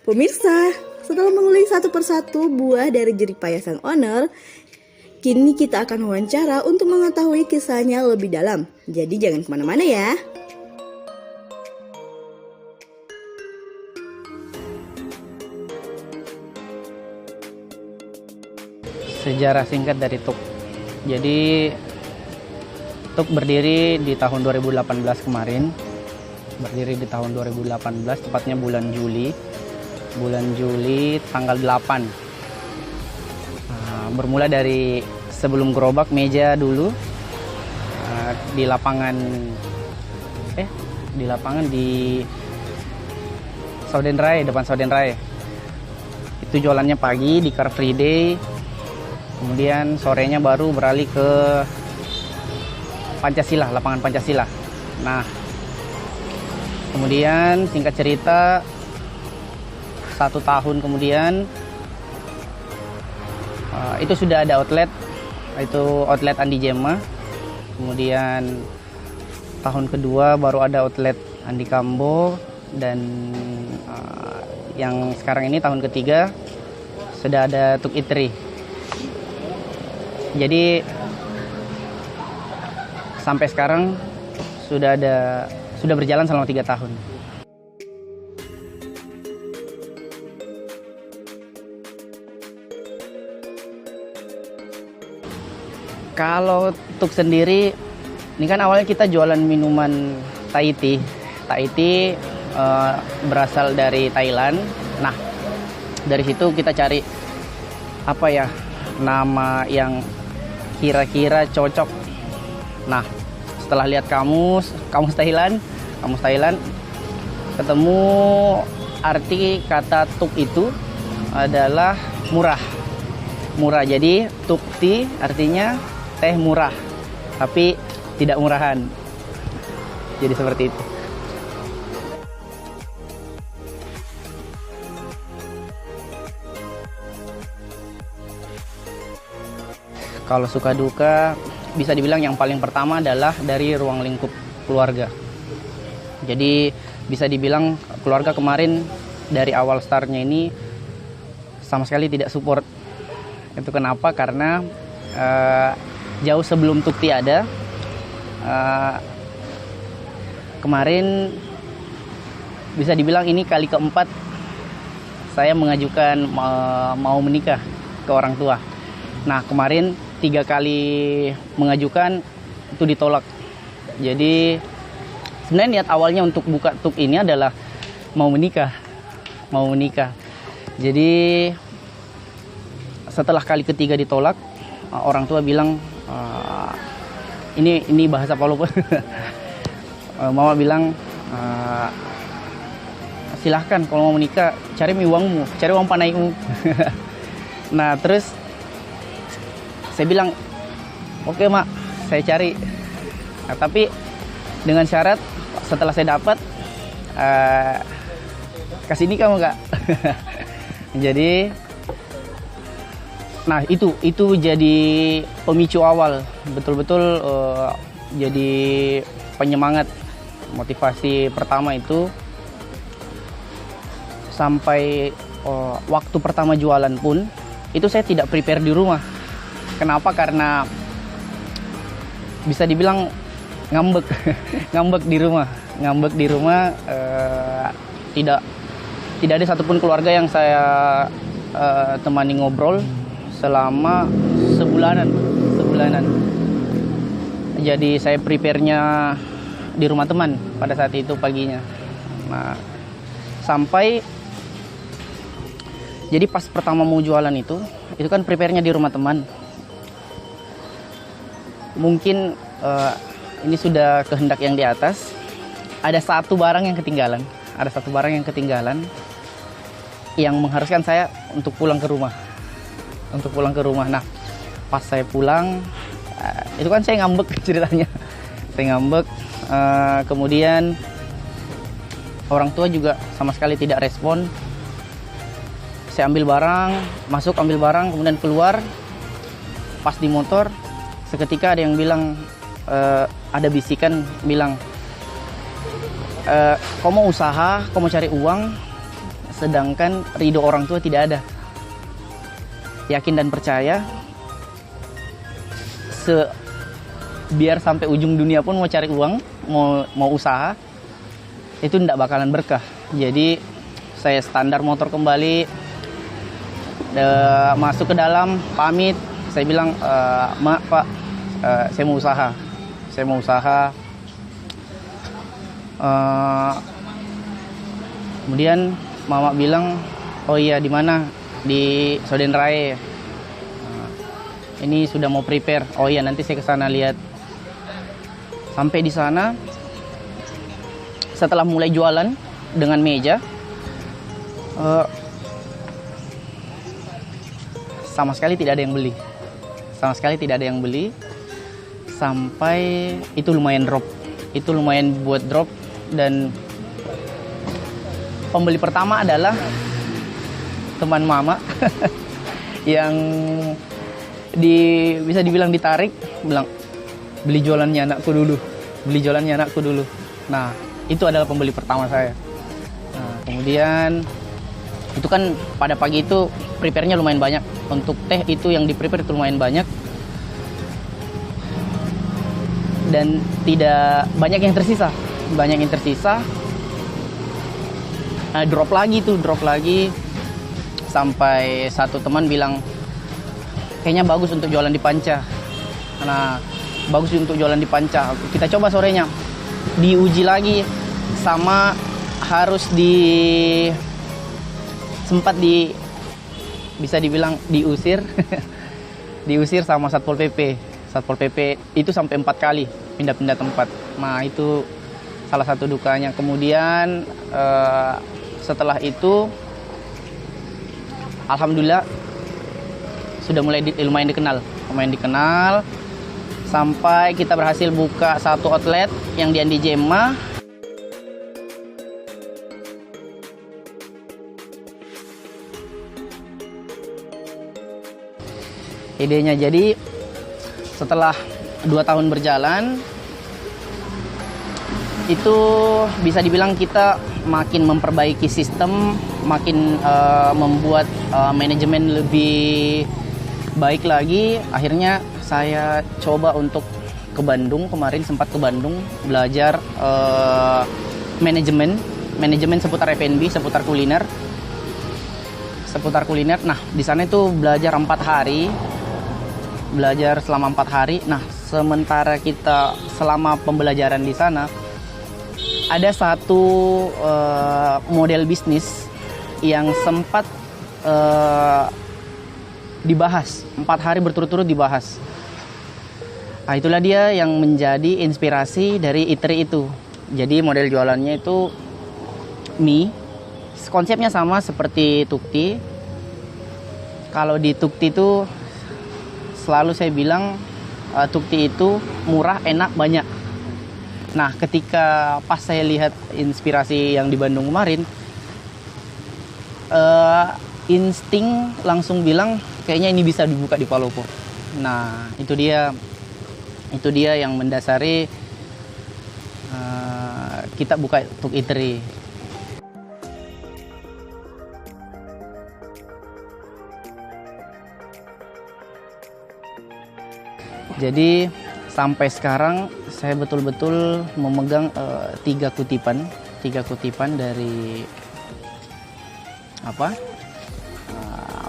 Pemirsa, setelah mengulik satu persatu buah dari jerih payah sang owner, kini kita akan wawancara untuk mengetahui kisahnya lebih dalam. Jadi jangan kemana-mana ya. Sejarah singkat dari TUK. Jadi TUK berdiri di tahun 2018 kemarin. Berdiri di tahun 2018, tepatnya bulan Juli. Bulan Juli tanggal 8. Bermula dari sebelum gerobak meja dulu di lapangan di Saudenray, depan Saudenray. Itu jualannya pagi di Car Free Day. Kemudian sorenya baru beralih ke Pancasila, lapangan Pancasila. Nah, kemudian singkat cerita 1 tahun kemudian itu sudah ada outlet, itu outlet Andi Jema. Kemudian tahun kedua baru ada outlet Andi Kambo, dan yang sekarang ini tahun ketiga sudah ada TUK Eatery. Jadi sampai sekarang sudah berjalan selama 3 tahun. Kalau TUK sendiri, ini kan awalnya kita jualan minuman Thai tea. Thai tea berasal dari Thailand. Nah, dari situ kita cari nama yang kira-kira cocok. Nah, setelah lihat kamus Thailand, ketemu arti kata TUK itu adalah murah. Jadi TUK tea artinya teh murah, tapi tidak murahan. Jadi seperti itu. Kalau suka duka, bisa dibilang yang paling pertama adalah dari ruang lingkup keluarga. Jadi bisa dibilang keluarga kemarin dari awal startnya ini sama sekali tidak support. Itu kenapa? Karena jauh sebelum TUK ada, kemarin bisa dibilang ini kali keempat saya mengajukan mau menikah ke orang tua. Nah, kemarin 3 kali mengajukan itu ditolak. Jadi sebenarnya niat awalnya untuk buka TUK ini adalah mau menikah. Jadi setelah kali ketiga ditolak, orang tua bilang ini bahasa Palu. Mama bilang silahkan kalau mau menikah cari uangmu, cari uang panaimu. Nah, terus saya bilang, oke mak, saya cari. Nah, tapi dengan syarat setelah saya dapat, kasih nikah enggak? Jadi, nah itu jadi pemicu awal, betul-betul jadi penyemangat, motivasi pertama itu sampai waktu pertama jualan pun itu saya tidak prepare di rumah. Kenapa? Karena bisa dibilang ngambek di rumah. Tidak ada satupun keluarga yang saya temani ngobrol selama sebulanan. Jadi saya prepare-nya di rumah teman pada saat itu paginya. Nah, sampai jadi pas pertama mau jualan itu kan prepare-nya di rumah teman. Mungkin ini sudah kehendak yang di atas. Ada satu barang yang ketinggalan. Yang mengharuskan saya untuk pulang ke rumah. Nah, pas saya pulang, itu kan saya ngambek ceritanya. Kemudian orang tua juga sama sekali tidak respon. Saya ambil barang, kemudian keluar. Pas di motor, seketika ada yang bilang, ada bisikan bilang, kau mau usaha, kau mau cari uang, sedangkan ridho orang tua tidak ada. Yakin dan percaya, biar sampai ujung dunia pun mau cari uang, mau usaha, itu tidak bakalan berkah. Jadi saya standar motor kembali, masuk ke dalam, pamit, saya bilang, "Mak, Pak, saya mau usaha. Kemudian mama bilang, "Oh iya, di mana?" "Di Sodenrae." "Ini sudah mau prepare." "Oh iya, nanti saya ke sana lihat." Sampai di sana, setelah mulai jualan dengan meja, sama sekali tidak ada yang beli. Sampai itu lumayan drop. Dan pembeli pertama adalah teman mama yang bisa dibilang ditarik, bilang, beli jualannya anakku dulu. Nah, itu adalah pembeli pertama saya. Nah, kemudian itu kan pada pagi itu prepare-nya lumayan banyak. Untuk teh itu yang di-prepare itu lumayan banyak. Dan tidak banyak yang tersisa. Drop lagi sampai satu teman bilang, "Kayaknya bagus untuk jualan di Panca." Nah, bagus untuk jualan di Panca. Kita coba sorenya. Diuji lagi sama harus bisa dibilang diusir. Diusir sama Satpol PP. Satpol PP itu sampai 4 kali pindah-pindah tempat. Nah, itu salah satu dukanya. Kemudian setelah itu alhamdulillah sudah mulai lumayan dikenal sampai kita berhasil buka satu outlet yang di Andi Jema. Idenya, jadi setelah 2 tahun berjalan, itu bisa dibilang kita makin memperbaiki sistem, makin membuat manajemen lebih baik lagi. Akhirnya saya coba untuk ke Bandung, kemarin sempat ke Bandung belajar manajemen seputar F&B, seputar kuliner. Nah, di sana itu belajar 4 hari. Belajar selama 4 hari. Nah, sementara kita selama pembelajaran di sana, ada satu model bisnis yang sempat dibahas 4 hari berturut-turut dibahas. Nah, itulah dia yang menjadi inspirasi dari Eatery itu. Jadi model jualannya itu mie, konsepnya sama seperti Tukti. Kalau di Tukti itu selalu saya bilang Tukti itu murah, enak, banyak. Nah, ketika pas saya lihat inspirasi yang di Bandung kemarin, insting langsung bilang kayaknya ini bisa dibuka di Palopo. Nah, itu dia yang mendasari kita buka Tuk Eatery. Jadi sampai sekarang saya betul-betul memegang 3 kutipan dari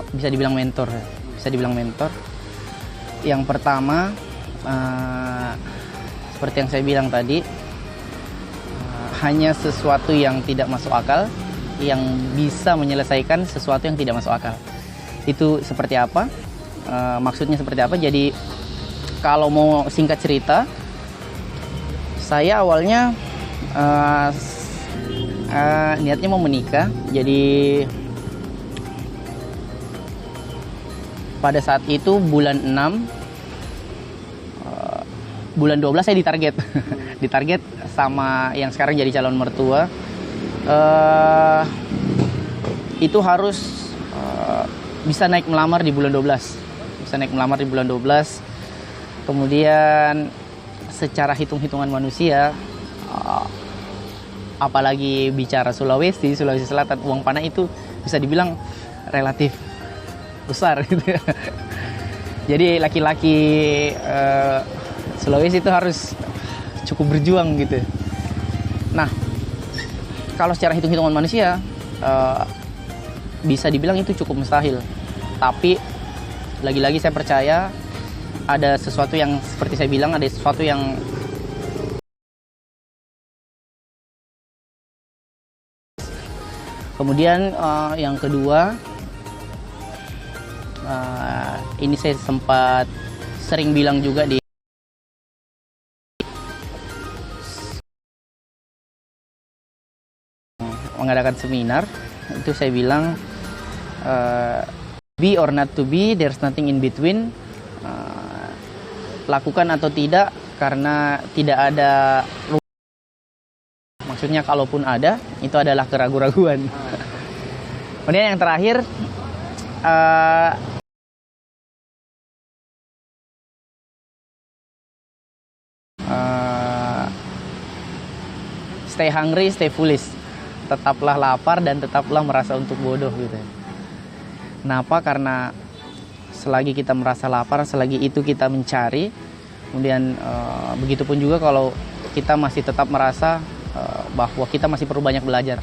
bisa dibilang mentor. Yang pertama, seperti yang saya bilang tadi, hanya sesuatu yang tidak masuk akal yang bisa menyelesaikan sesuatu yang tidak masuk akal. Itu seperti apa? Maksudnya seperti apa? Jadi kalau mau singkat cerita, saya awalnya niatnya mau menikah. Jadi pada saat itu bulan 6, bulan 12 saya ditarget. Ditarget sama yang sekarang jadi calon mertua. Itu harus bisa naik melamar di bulan 12. Kemudian secara hitung-hitungan manusia, apalagi bicara Sulawesi Selatan, uang panai itu bisa dibilang relatif besar gitu ya. Jadi laki-laki Sulawesi itu harus cukup berjuang gitu. Nah, kalau secara hitung-hitungan manusia bisa dibilang itu cukup mustahil. Tapi lagi-lagi saya percaya ada sesuatu yang seperti saya bilang, ada sesuatu yang kemudian yang kedua, ini saya sempat sering bilang juga di mengadakan seminar, itu saya bilang be or not to be, there's nothing in between. Lakukan atau tidak karena tidak ada, maksudnya kalaupun ada itu adalah keraguan-raguan. Kemudian yang terakhir, stay hungry, stay foolish. Tetaplah lapar dan tetaplah merasa untuk bodoh gitu. Kenapa? Karena selagi kita merasa lapar, selagi itu kita mencari, kemudian begitupun juga kalau kita masih tetap merasa bahwa kita masih perlu banyak belajar.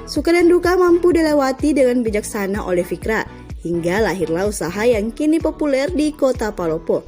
Suka dan duka mampu dilewati dengan bijaksana oleh Fikra, hingga lahirlah usaha yang kini populer di kota Palopo.